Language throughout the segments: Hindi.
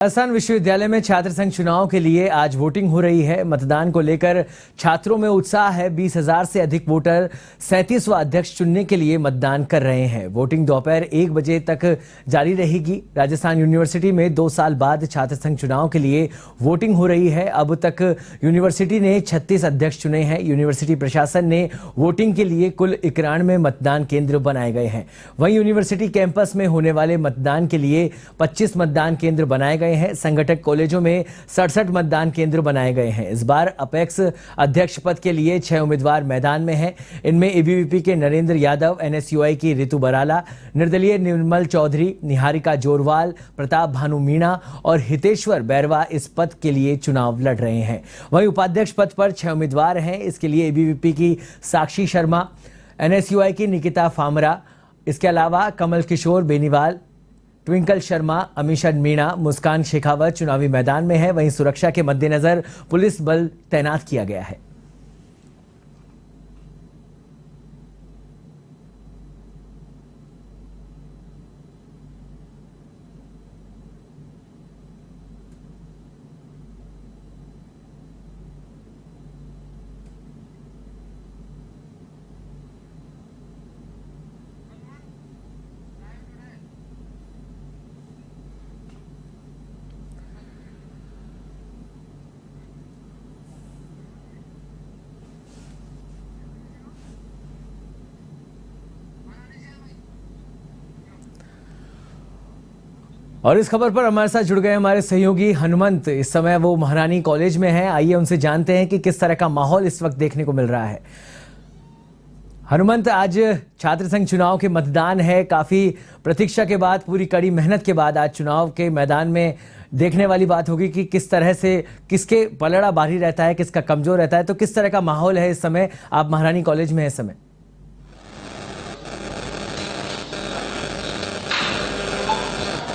राजस्थान विश्वविद्यालय में छात्र संघ चुनाव के लिए आज वोटिंग हो रही है। मतदान को लेकर छात्रों में उत्साह है। 20,000 से अधिक वोटर 37वां अध्यक्ष चुनने के लिए मतदान कर रहे हैं। वोटिंग दोपहर 1 बजे तक जारी रहेगी। राजस्थान यूनिवर्सिटी में 2 साल बाद छात्र संघ चुनाव के लिए वोटिंग हो रही है। अब तक यूनिवर्सिटी ने 36 अध्यक्ष चुने हैं। यूनिवर्सिटी प्रशासन ने वोटिंग के लिए कुल 91 मतदान केंद्र बनाए गए हैं। वहीं यूनिवर्सिटी कैंपस में होने वाले मतदान के लिए 25 मतदान केंद्र बनाए गए हैं। संगठक कॉलेजों में 67 मतदान केंद्र बनाए गए हैं। इस बार अपेक्स अध्यक्ष पद के लिए 6 उम्मीदवार मैदान में हैं। इनमें एबीवीपी के नरेंद्र यादव, एनएसयूआई की रितु बराला, निर्दलीय निर्मल चौधरी, निहारिका जोरवाल, प्रताप भानु मीणा और हितेश्वर बैरवा इस पद के लिए चुनाव लड़ रहे हैं। वहीं उपाध्यक्ष पद पर 6 उम्मीदवार हैं। इसके लिए एबीवीपी की साक्षी शर्मा, एनएसयूआई की निकिता फामरा, इसके अलावा कमल किशोर बेनीवाल, ट्विंकल शर्मा, अमीशन मीणा, मुस्कान शेखावत चुनावी मैदान में है। वहीं सुरक्षा के मद्देनजर पुलिस बल तैनात किया गया है। और इस खबर पर हमारे साथ जुड़ गए हमारे सहयोगी हनुमंत। इस समय वो महारानी कॉलेज में हैं। आइए उनसे जानते हैं कि किस तरह का माहौल इस वक्त देखने को मिल रहा है। हनुमंत, आज छात्र संघ चुनाव के मतदान है। काफी प्रतीक्षा के बाद, पूरी कड़ी मेहनत के बाद आज चुनाव के मैदान में देखने वाली बात होगी कि किस तरह से किसके पलड़ा भारी रहता है, किसका कमजोर रहता है। तो किस तरह का माहौल है इस समय? आप महारानी कॉलेज में है इस समय।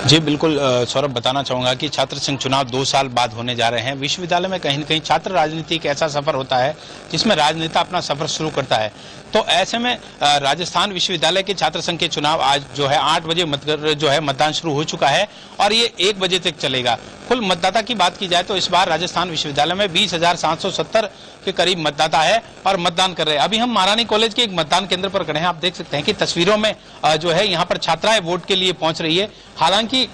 जी बिल्कुल सौरभ, बताना चाहूंगा कि छात्र संघ चुनाव 2 साल बाद होने जा रहे हैं। विश्वविद्यालय में कहीं न कहीं छात्र राजनीति एक ऐसा सफर होता है जिसमें राजनेता अपना सफर शुरू करता है। तो ऐसे में राजस्थान विश्वविद्यालय के छात्र संघ के चुनाव आज जो है 8 बजे मतदान शुरू हो चुका है और ये 1 बजे तक चलेगा। कुल मतदाता की बात की जाए तो इस बार राजस्थान विश्वविद्यालय में 20,770 के करीब मतदाता है और मतदान कर रहे हैं। अभी हम महारानी कॉलेज के एक मतदान केंद्र पर खड़े हैं। आप देख सकते हैं कि तस्वीरों में जो है यहाँ पर छात्राएं वोट के लिए पहुंच रही है। हालांकि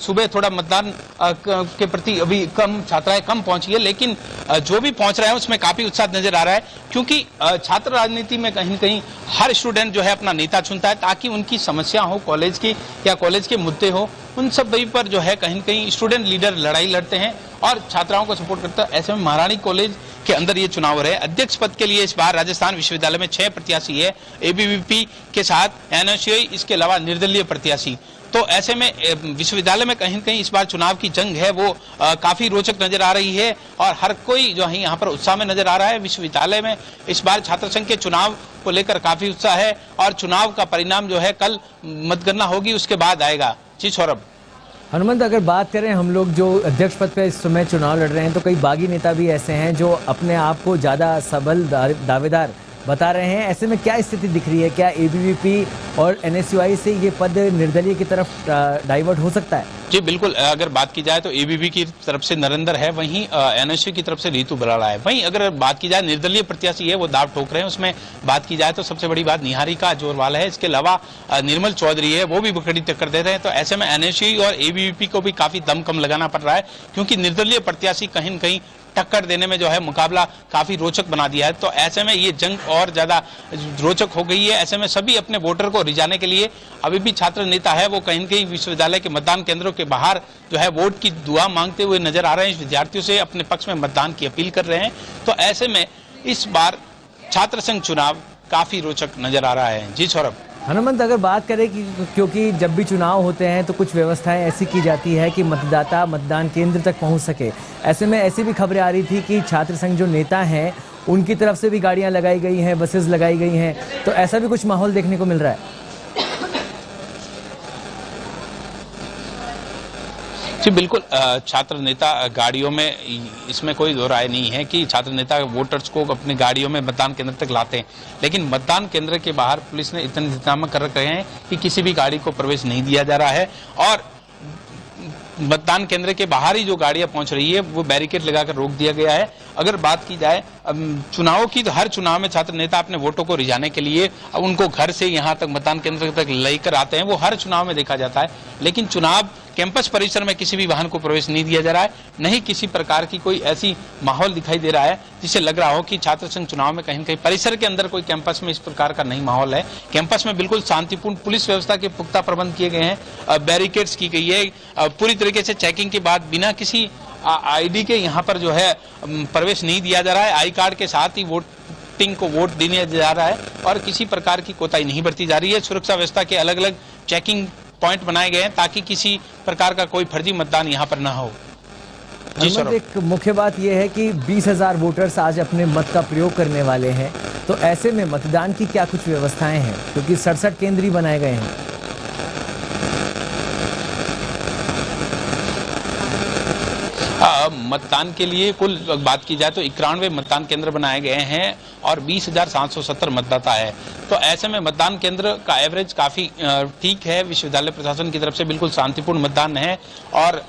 सुबह थोड़ा मतदान के प्रति अभी छात्राएं कम पहुंची है, लेकिन जो भी पहुंच रहे हैं उसमें काफी उत्साह नजर आ रहा है, क्योंकि छात्र राजनीति में कहीं न कहीं हर स्टूडेंट जो है अपना नेता चुनता है ताकि उनकी समस्या हो कॉलेज की या कॉलेज के मुद्दे हो, उन सब पर जो है कहीं न कहीं स्टूडेंट लीडर लड़ाई लड़ते हैं और छात्राओं को सपोर्ट करता है। ऐसे में महारानी कॉलेज के अंदर ये चुनाव हो रहे हैं। अध्यक्ष पद के लिए इस बार राजस्थान विश्वविद्यालय में 6 प्रत्याशी है, एबीवीपी के साथ एनएसयूआई, इसके अलावा निर्दलीय प्रत्याशी। तो ऐसे में विश्वविद्यालय में कहीं न कहीं इस बार चुनाव की जंग है वो काफी रोचक नजर आ रही है और हर कोई जो है यहाँ पर उत्साह में नजर आ रहा है। विश्वविद्यालय में इस बार छात्र संघ के चुनाव को लेकर काफी उत्साह है और चुनाव का परिणाम जो है कल मतगणना होगी, उसके बाद आएगा। जी सौरभ। हनुमंत, अगर बात करें हम लोग जो अध्यक्ष पद पे इस समय चुनाव लड़ रहे हैं, तो कई बागी नेता भी ऐसे हैं जो अपने आप को ज्यादा सबल दावेदार बता रहे हैं। ऐसे में क्या स्थिति दिख रही है? क्या एबीवीपी और एनएसयूआई से ये पद निर्दलीय की तरफ डाइवर्ट हो सकता है? जी बिल्कुल, अगर बात की जाए तो एबीवीपी की तरफ से नरेंद्र है, वहीं एनएसयूआई की तरफ से रितु बराला है। वहीं अगर बात की जाए निर्दलीय प्रत्याशी है वो दाव ठोक रहे हैं। उसमें बात की जाए तो सबसे बड़ी बात निहारिका जोरवाल है, इसके अलावा निर्मल चौधरी है, वो भी बकड़ी टक्कर दे रहे हैं। तो ऐसे में एनएसयूआई और एबीवीपी को भी काफी दम कम लगाना पड़ रहा है, क्योंकि निर्दलीय प्रत्याशी कहीं न कहीं टक्कर देने में जो है मुकाबला काफी रोचक बना दिया है। तो ऐसे में ये जंग और ज्यादा रोचक हो गई है। ऐसे में सभी अपने वोटर को रिझाने के लिए अभी भी छात्र नेता है वो कहीं न कहीं विश्वविद्यालय के मतदान केंद्रों के बाहर जो है वोट की दुआ मांगते हुए नजर आ रहे हैं। विद्यार्थियों से अपने पक्ष में मतदान की अपील कर रहे हैं। तो ऐसे में इस बार छात्र संघ चुनाव काफी रोचक नजर आ रहा है। जी सौरभ। हनुमंत, अगर बात करें कि क्योंकि जब भी चुनाव होते हैं तो कुछ व्यवस्थाएं ऐसी की जाती है कि मतदाता मतदान केंद्र तक पहुंच सके। ऐसे में ऐसी भी खबरें आ रही थी कि छात्र संघ जो नेता हैं उनकी तरफ से भी गाड़ियां लगाई गई हैं, बसेस लगाई गई हैं। तो ऐसा भी कुछ माहौल देखने को मिल रहा है? जी बिल्कुल, छात्र नेता गाड़ियों में, इसमें कोई दो राय नहीं है कि छात्र नेता वोटर्स को अपनी गाड़ियों में मतदान केंद्र तक लाते हैं, लेकिन मतदान केंद्र के बाहर पुलिस ने इतने इंतजाम कर रखे हैं कि किसी भी गाड़ी को प्रवेश नहीं दिया जा रहा है और मतदान केंद्र के बाहर ही जो गाड़ियां पहुंच रही है वो बैरिकेड लगाकर रोक दिया गया है। अगर बात की जाए चुनाव की, तो हर चुनाव में छात्र नेता अपने वोटों को रिझाने के लिए उनको घर से यहां तक मतदान केंद्र तक लेकर आते हैं, वो हर चुनाव में देखा जाता है। लेकिन चुनाव कैंपस परिसर में किसी भी वाहन को प्रवेश नहीं दिया जा रहा है, नहीं किसी प्रकार की कोई ऐसी माहौल दिखाई दे रहा है जिससे लग रहा हो कि छात्र संघ चुनाव में कहीं न कहीं परिसर के अंदर कोई कैंपस में इस प्रकार का नहीं माहौल है। कैंपस में बिल्कुल शांतिपूर्ण पुलिस व्यवस्था के पुख्ता प्रबंध किए गए हैं, बैरिकेड्स की गई है, पूरी तरीके से चेकिंग के बाद बिना किसी आईडी के यहाँ पर जो है प्रवेश नहीं दिया जा रहा है। आई कार्ड के साथ ही वोटिंग को वोट देने जा रहा है और किसी प्रकार की कोताही नहीं बरती जा रही है। सुरक्षा व्यवस्था के अलग अलग चेकिंग पॉइंट बनाए गए हैं ताकि किसी प्रकार का कोई फर्जी मतदान यहाँ पर ना हो। एक मुख्य बात यह है कि 20,000 वोटर्स आज अपने मत का प्रयोग करने वाले हैं, तो ऐसे में मतदान की क्या कुछ व्यवस्थाएं हैं, क्योंकि 67 केंद्र ही बनाए गए हैं। मतदान के लिए कुल बात की जाए तो 91 मतदान केंद्र बनाए गए हैं और 20,770 मतदाता है। तो ऐसे में मतदान केंद्र का एवरेज काफी ठीक है। विश्वविद्यालय प्रशासन की तरफ से बिल्कुल शांतिपूर्ण मतदान है और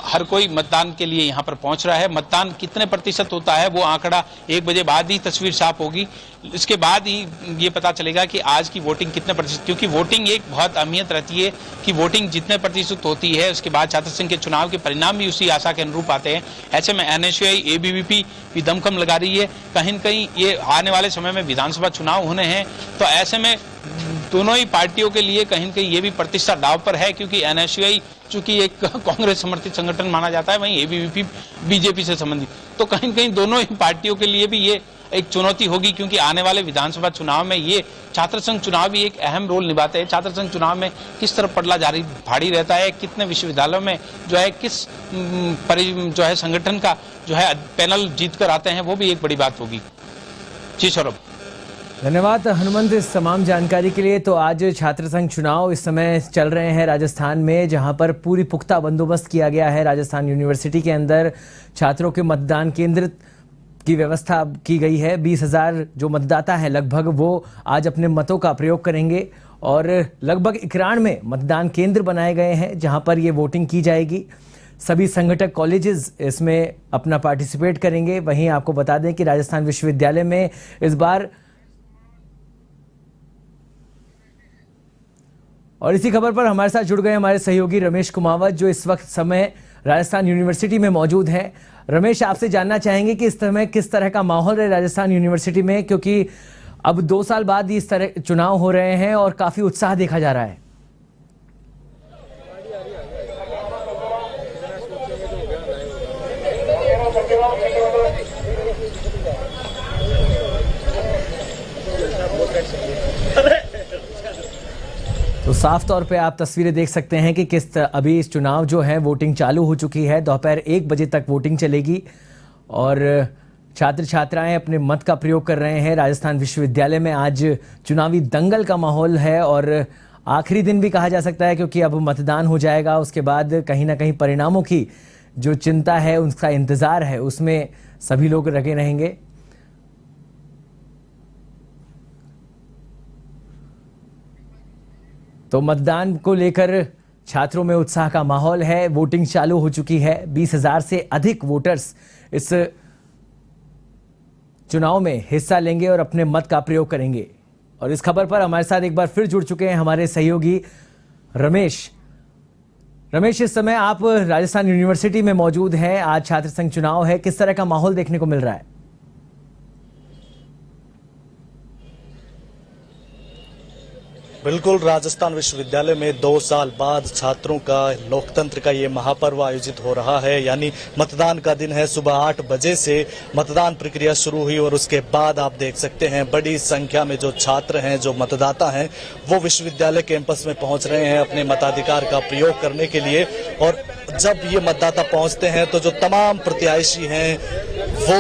हर कोई मतदान के लिए यहाँ पर पहुंच रहा है। मतदान कितने प्रतिशत होता है वो आंकड़ा 1 बजे बाद ही तस्वीर साफ होगी, इसके बाद ही ये पता चलेगा कि आज की वोटिंग कितने प्रतिशत, क्योंकि वोटिंग एक बहुत अहमियत रहती है कि वोटिंग जितने प्रतिशत होती है उसके बाद छात्र संघ के चुनाव के परिणाम भी उसी आशा के अनुरूप आते हैं। ऐसे में एनएसयूआई एबीवीपी भी दमखम लगा रही है, कहीं न कहीं ये आने वाले समय में विधानसभा चुनाव होने हैं, तो ऐसे में दोनों ही पार्टियों के लिए कहीं न कहीं ये भी प्रतिष्ठा दांव पर है, क्योंकि एनएसयूआई चूंकि एक कांग्रेस समर्थित संगठन माना जाता है, वहीं एबीवीपी बीजेपी से संबंधित, तो कहीं न कहीं दोनों ही पार्टियों के लिए भी ये एक चुनौती होगी, क्योंकि आने वाले विधानसभा चुनाव में ये छात्र संघ चुनाव भी एक अहम रोल निभाते हैं। छात्र संघ चुनाव में किस तरह पड़ला जारी भारी रहता है, कितने विश्वविद्यालयों में जो है किस जो है संगठन का जो है पैनल जीत कर आते हैं, वो भी एक बड़ी बात होगी। जी सौरभ। धन्यवाद हनुमंत इस तमाम जानकारी के लिए। तो आज छात्र संघ चुनाव इस समय चल रहे हैं राजस्थान में, जहां पर पूरी पुख्ता बंदोबस्त किया गया है। राजस्थान यूनिवर्सिटी के अंदर छात्रों के मतदान केंद्र की व्यवस्था की गई है। 20,000 जो मतदाता है लगभग, वो आज अपने मतों का प्रयोग करेंगे और लगभग 91 मतदान केंद्र बनाए गए हैं जहां पर ये वोटिंग की जाएगी। सभी संगठक कॉलेजेस इसमें अपना पार्टिसिपेट करेंगे। वहीं आपको बता दें कि राजस्थान विश्वविद्यालय में इस बार, और इसी खबर पर हमारे साथ जुड़ गए हमारे सहयोगी रमेश कुमावत, जो इस वक्त समय राजस्थान यूनिवर्सिटी में मौजूद हैं। रमेश, आपसे जानना चाहेंगे कि इस समय किस तरह का माहौल है राजस्थान यूनिवर्सिटी में, क्योंकि अब 2 साल बाद इस तरह चुनाव हो रहे हैं और काफी उत्साह देखा जा रहा है। तो साफ तौर पे आप तस्वीरें देख सकते हैं कि किस अभी इस चुनाव जो है वोटिंग चालू हो चुकी है। दोपहर 1 बजे तक वोटिंग चलेगी और छात्र छात्राएं अपने मत का प्रयोग कर रहे हैं। राजस्थान विश्वविद्यालय में आज चुनावी दंगल का माहौल है और आखिरी दिन भी कहा जा सकता है, क्योंकि अब मतदान हो जाएगा, उसके बाद कहीं ना कहीं परिणामों की जो चिंता है, उसका इंतजार है, उसमें सभी लोग लगे रहेंगे। तो मतदान को लेकर छात्रों में उत्साह का माहौल है। वोटिंग चालू हो चुकी है। 20,000 से अधिक वोटर्स इस चुनाव में हिस्सा लेंगे और अपने मत का प्रयोग करेंगे। और इस खबर पर हमारे साथ एक बार फिर जुड़ चुके हैं हमारे सहयोगी रमेश। रमेश, इस समय आप राजस्थान यूनिवर्सिटी में मौजूद हैं। आज छात्र संघ चुनाव है, किस तरह का माहौल देखने को मिल रहा है? बिल्कुल, राजस्थान विश्वविद्यालय में 2 साल बाद छात्रों का लोकतंत्र का ये महापर्व आयोजित हो रहा है। यानी मतदान का दिन है। सुबह 8 बजे से मतदान प्रक्रिया शुरू हुई और उसके बाद आप देख सकते हैं बड़ी संख्या में जो छात्र हैं, जो मतदाता हैं, वो विश्वविद्यालय कैंपस में पहुंच रहे हैं अपने मताधिकार का प्रयोग करने के लिए। और जब ये मतदाता पहुंचते हैं तो जो तमाम प्रत्याशी हैं वो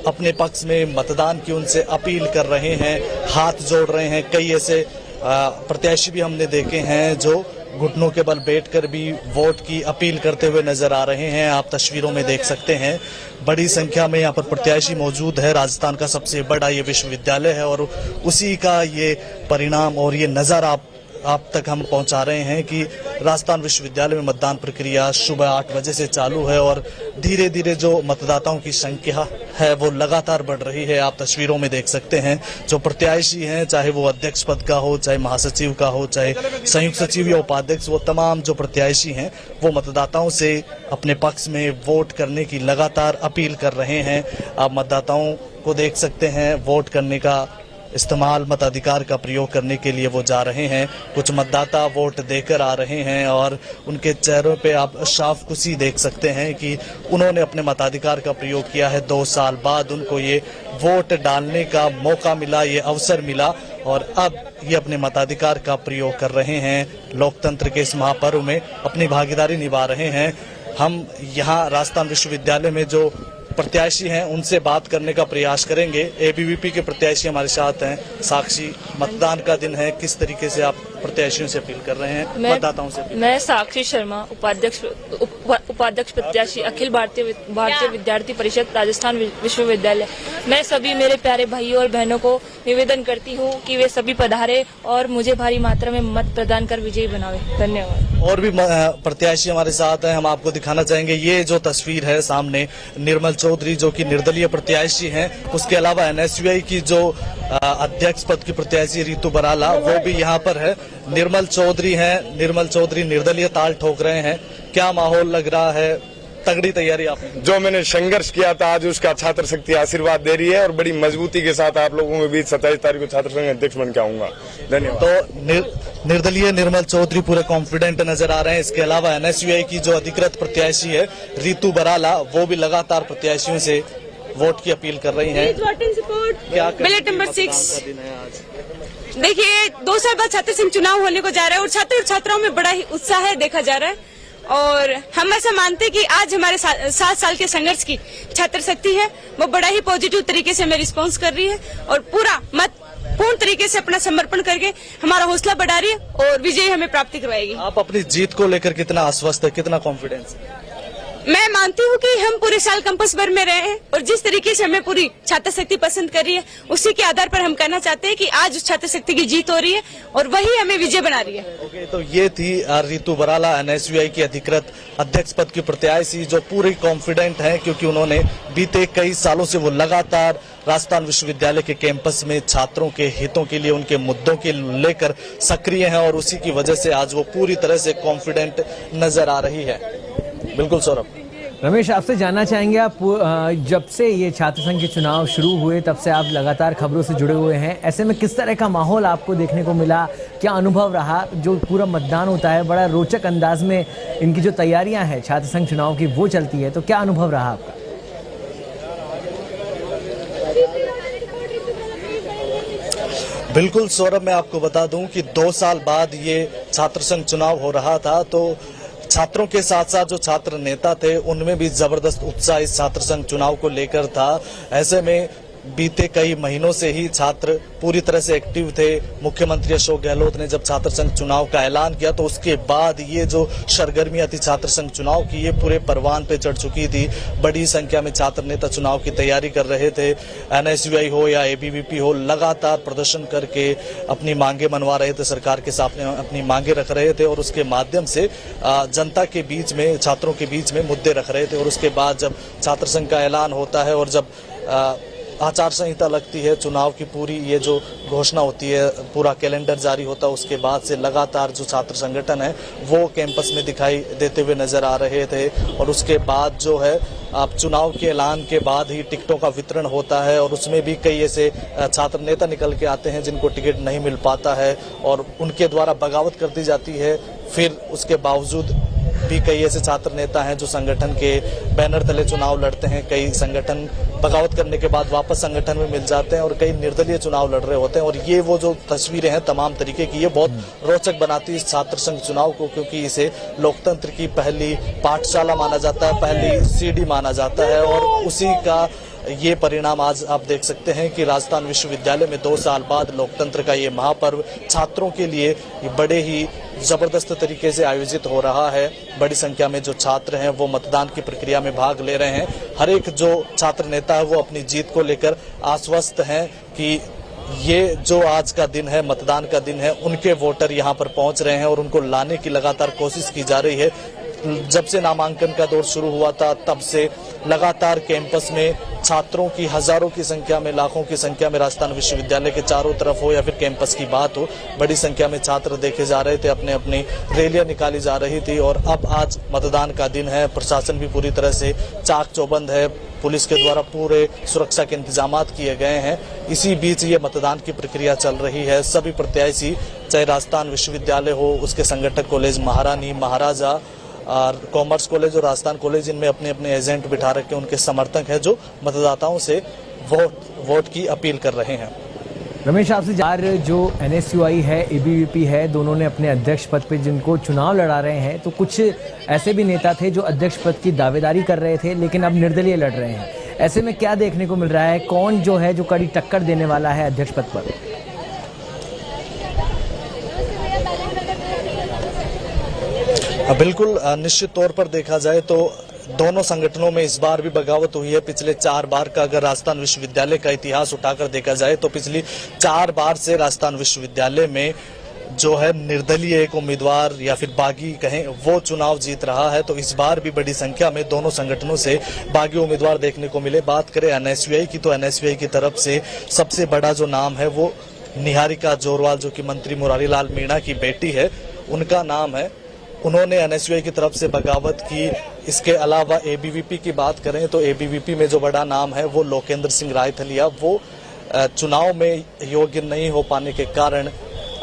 अपने पक्ष में मतदान की उनसे अपील कर रहे हैं, हाथ जोड़ रहे हैं। कई ऐसे प्रत्याशी भी हमने देखे हैं जो घुटनों के बल बैठकर भी वोट की अपील करते हुए नजर आ रहे हैं। आप तस्वीरों में देख सकते हैं बड़ी संख्या में यहाँ पर प्रत्याशी मौजूद है। राजस्थान का सबसे बड़ा ये विश्वविद्यालय है और उसी का ये परिणाम और ये नज़ारा आप आप तक हम पहुंचा रहे हैं कि राजस्थान विश्वविद्यालय में मतदान प्रक्रिया सुबह 8 बजे से चालू है और धीरे धीरे जो मतदाताओं की संख्या है वो लगातार बढ़ रही है। आप तस्वीरों में देख सकते हैं जो प्रत्याशी हैं, चाहे वो अध्यक्ष पद का हो, चाहे महासचिव का हो, चाहे संयुक्त सचिव या उपाध्यक्ष, वो तमाम जो प्रत्याशी हैं वो मतदाताओं से अपने पक्ष में वोट करने की लगातार अपील कर रहे हैं। आप मतदाताओं को देख सकते हैं, वोट करने का इस्तेमाल, मताधिकार का प्रयोग करने के लिए वो जा रहे हैं। कुछ मतदाता वोट देकर आ रहे हैं और उनके चेहरों पे आप साफ खुशी देख सकते हैं कि उन्होंने अपने मताधिकार का प्रयोग किया है। 2 साल बाद उनको ये वोट डालने का मौका मिला, ये अवसर मिला और अब ये अपने मताधिकार का प्रयोग कर रहे हैं। लोकतंत्र के इस महापर्व में अपनी भागीदारी निभा रहे हैं। हम यहाँ राजस्थान विश्वविद्यालय में जो प्रत्याशी हैं उनसे बात करने का प्रयास करेंगे। एबीवीपी के प्रत्याशी हमारे साथ हैं। साक्षी, मतदान का दिन है, किस तरीके से आप प्रत्याशियों से अपील कर रहे हैं, मतदाताओं से? मैं साक्षी शर्मा, उपाध्यक्ष प्रत्याशी, अखिल भारतीय विद्यार्थी परिषद राजस्थान विश्वविद्यालय। मैं सभी मेरे प्यारे भाइयों और बहनों को निवेदन करती हूँ कि वे सभी पधारे और मुझे भारी मात्रा में मत प्रदान कर विजयी बनावे। धन्यवाद। और भी प्रत्याशी हमारे साथ हैं, हम आपको दिखाना चाहेंगे। ये जो तस्वीर है सामने, निर्मल चौधरी जो कि निर्दलीय प्रत्याशी हैं, उसके अलावा एनएसयूआई की जो अध्यक्ष पद की प्रत्याशी रितु बराला, वो भी यहाँ पर है। निर्मल चौधरी हैं, निर्मल चौधरी निर्दलीय ताल ठोक रहे हैं। क्या माहौल लग रहा है? तगड़ी तैयारी आपने? जो मैंने संघर्ष किया था आज उसका छात्र शक्ति आशीर्वाद दे रही है और बड़ी मजबूती के साथ आप लोगों के बीच 27 तारीख को छात्र संघ अध्यक्ष बन के आऊंगा। धन्यवाद। तो निर्दलीय निर्मल चौधरी पूरे कॉन्फिडेंट नजर आ रहे हैं। इसके अलावा एनएसयूआई की जो अधिकृत प्रत्याशी है रितु बराला, वो भी लगातार प्रत्याशियों से वोट की अपील कर रही है। क्या बैलेट नंबर 6 देखिए, 2 साल बाद छात्र संघ चुनाव होने को जा रहा है और छात्र और छात्राओं में बड़ा ही उत्साह है देखा जा रहा है और हम ऐसा मानते हैं कि आज हमारे 7 साल के संघर्ष की छात्र शक्ति है वो बड़ा ही पॉजिटिव तरीके से हमें रिस्पॉन्स कर रही है और पूरा पूर्ण तरीके से अपना समर्पण करके हमारा हौसला बढ़ा रही है और विजय हमें प्राप्ति करवाएगी। आप अपनी जीत को लेकर कितना आश्वस्त है, कितना कॉन्फिडेंस है? मैं मानती हूँ कि हम पूरे साल कैंपस भर में रहे हैं और जिस तरीके से हमें पूरी छात्र शक्ति पसंद कर रही है उसी के आधार पर हम कहना चाहते हैं कि आज उस छात्र शक्ति की जीत हो रही है और वही हमें विजय बना रही है। ओके, तो ये थी रितु बराला, एनएसयूआई की अधिकृत अध्यक्ष पद की प्रत्याशी, जो पूरी कॉन्फिडेंट है क्योंकि उन्होंने बीते कई सालों से वो लगातार राजस्थान विश्वविद्यालय के कैंपस में छात्रों के हितों के लिए, उनके मुद्दों के लेकर सक्रिय हैं और उसी की वजह से आज वो पूरी तरह से कॉन्फिडेंट नजर आ रही है। बिल्कुल सौरभ। रमेश, आपसे जानना चाहेंगे, आप जब से ये छात्र संघ के चुनाव शुरू हुए तब से आप लगातार खबरों से जुड़े हुए हैं, ऐसे में किस तरह का माहौल आपको देखने को मिला, क्या अनुभव रहा? जो पूरा मतदान होता है बड़ा रोचक अंदाज में इनकी जो तैयारियां हैं छात्र संघ चुनाव की वो चलती है, तो क्या अनुभव रहा आपका? बिल्कुल सौरभ, मैं आपको बता दूं कि 2 साल बाद ये छात्र संघ चुनाव हो रहा था तो छात्रों के साथ साथ जो छात्र नेता थे उनमें भी जबरदस्त उत्साह इस छात्र संघ चुनाव को लेकर था। ऐसे में बीते कई महीनों से ही छात्र पूरी तरह से एक्टिव थे। मुख्यमंत्री अशोक गहलोत ने जब छात्र संघ चुनाव का ऐलान किया तो उसके बाद ये जो सरगर्मियां थी छात्र संघ चुनाव की, ये पूरे परवान पे चढ़ चुकी थी। बड़ी संख्या में छात्र नेता चुनाव की तैयारी कर रहे थे। एनएसयूआई हो या एबीवीपी हो, लगातार प्रदर्शन करके अपनी मांगे मनवा रहे थे, सरकार के सामने अपनी मांगे रख रहे थे और उसके माध्यम से जनता के बीच में, छात्रों के बीच में मुद्दे रख रहे थे। और उसके बाद जब छात्र संघ का ऐलान होता है और जब आचार संहिता लगती है, चुनाव की पूरी ये जो घोषणा होती है, पूरा कैलेंडर जारी होता है, उसके बाद से लगातार जो छात्र संगठन है वो कैंपस में दिखाई देते हुए नजर आ रहे थे। और उसके बाद जो है आप चुनाव के ऐलान के बाद ही टिकटों का वितरण होता है और उसमें भी कई ऐसे छात्र नेता निकल के आते हैं जिनको टिकट नहीं मिल पाता है और उनके द्वारा बगावत कर दी जाती है। फिर उसके बावजूद भी कई ऐसे छात्र नेता हैं जो संगठन के बैनर तले चुनाव लड़ते हैं। कई संगठन बगावत करने के बाद वापस संगठन में मिल जाते हैं और कई निर्दलीय चुनाव लड़ रहे होते हैं। और ये वो जो तस्वीरें हैं तमाम तरीके की, ये बहुत रोचक बनाती है इस छात्र संघ चुनाव को, क्योंकि इसे लोकतंत्र की पहली पाठशाला माना जाता है, पहली सीढ़ी माना जाता है। और उसी का ये परिणाम आज आप देख सकते हैं कि राजस्थान विश्वविद्यालय में 2 साल बाद लोकतंत्र का ये महापर्व छात्रों के लिए बड़े ही जबरदस्त तरीके से आयोजित हो रहा है। बड़ी संख्या में जो छात्र हैं वो मतदान की प्रक्रिया में भाग ले रहे हैं। हर एक जो छात्र नेता है वो अपनी जीत को लेकर आश्वस्त हैं कि ये जो आज का दिन है, मतदान का दिन है, उनके वोटर यहाँ पर पहुंच रहे हैं और उनको लाने की लगातार कोशिश की जा रही है। जब से नामांकन का दौर शुरू हुआ था तब से लगातार कैंपस में छात्रों की हजारों की संख्या में, लाखों की संख्या में राजस्थान विश्वविद्यालय के चारों तरफ हो या फिर कैंपस की बात हो, बड़ी संख्या में छात्र देखे जा रहे थे, अपने अपनी रैलियां निकाली जा रही थी। और अब आज मतदान का दिन है, प्रशासन भी पूरी तरह से चाक चौबंद है, पुलिस के द्वारा पूरे सुरक्षा के इंतजाम किए गए हैं। इसी बीच ये मतदान की प्रक्रिया चल रही है। सभी प्रत्याशी, चाहे राजस्थान विश्वविद्यालय हो, उसके संगठक कॉलेज महारानी, महाराजा और कॉमर्स कॉलेज और राजस्थान कॉलेज, इनमें अपने अपने एजेंट बिठा रखे, उनके समर्थक हैं जो मतदाताओं से वोट की अपील कर रहे हैं। रमेश, आपसे जो NSUI है, ABVP है, दोनों ने अपने अध्यक्ष पद पे जिनको चुनाव लड़ा रहे हैं, तो कुछ ऐसे भी नेता थे जो अध्यक्ष पद की दावेदारी कर रहे थे लेकिन अब निर्दलीय लड़ रहे हैं। ऐसे में क्या देखने को मिल रहा है, कौन जो है जो कड़ी टक्कर देने वाला है अध्यक्ष पद पर? बिल्कुल, निश्चित तौर पर देखा जाए तो दोनों संगठनों में इस बार भी बगावत हुई है। पिछले 4 बार का अगर राजस्थान विश्वविद्यालय का इतिहास उठाकर देखा जाए तो पिछली 4 बार से राजस्थान विश्वविद्यालय में जो है निर्दलीय एक उम्मीदवार या फिर बागी कहें, वो चुनाव जीत रहा है। तो इस बार भी बड़ी संख्या में दोनों संगठनों से बागी उम्मीदवार देखने को मिले। बात करें NSUI की, तो NSUI की तरफ से सबसे बड़ा जो नाम है वो निहारिका जोरवाल, जो कि मंत्री मुरारी लाल मीणा की बेटी है, उनका नाम है। उन्होंने NSUI की तरफ से बगावत की। इसके अलावा ABVP की बात करें तो ABVP में जो बड़ा नाम है वो लोकेंद्र सिंह रायथलिया, वो चुनाव में योग्य नहीं हो पाने के कारण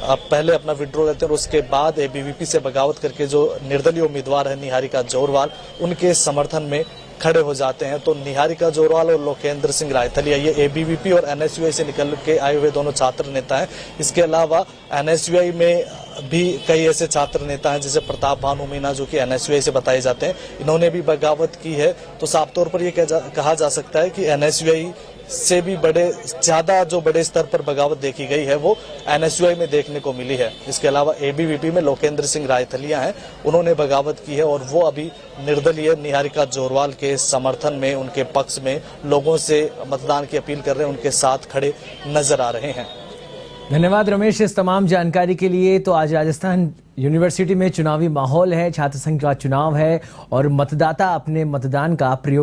पहले अपना विड्रॉ लेते हैं और उसके बाद ABVP से बगावत करके जो निर्दलीय उम्मीदवार है निहारिका जोरवाल, उनके समर्थन में खड़े हो जाते हैं। तो निहारिका जोरवाल और लोकेंद्र सिंह रायथलिया ये ABVP और NSUI से निकल के आए हुए दोनों छात्र नेता हैं। इसके अलावा NSUI में भी कई ऐसे छात्र नेता हैं जैसे प्रताप भानु मीणा, जो कि NSUI से बताए जाते हैं, इन्होंने भी बगावत की है। तो साफ तौर पर यह कहा जा सकता है कि NSUI से भी ज्यादा जो बड़े स्तर पर बगावत देखी गई है वो NSUI में देखने को मिली है। इसके अलावा ABVP में लोकेंद्र सिंह रायथलिया हैं, उन्होंने बगावत की है और वो अभी निर्दलीय निहारिका जोरवाल के समर्थन में, उनके पक्ष में लोगों से मतदान की अपील कर रहे हैं, उनके साथ खड़े नजर आ रहे हैं। धन्यवाद रमेश इस तमाम जानकारी के लिए। तो आज राजस्थान यूनिवर्सिटी में चुनावी माहौल है, छात्र संघ का चुनाव है और मतदाता अपने मतदान का प्रयोग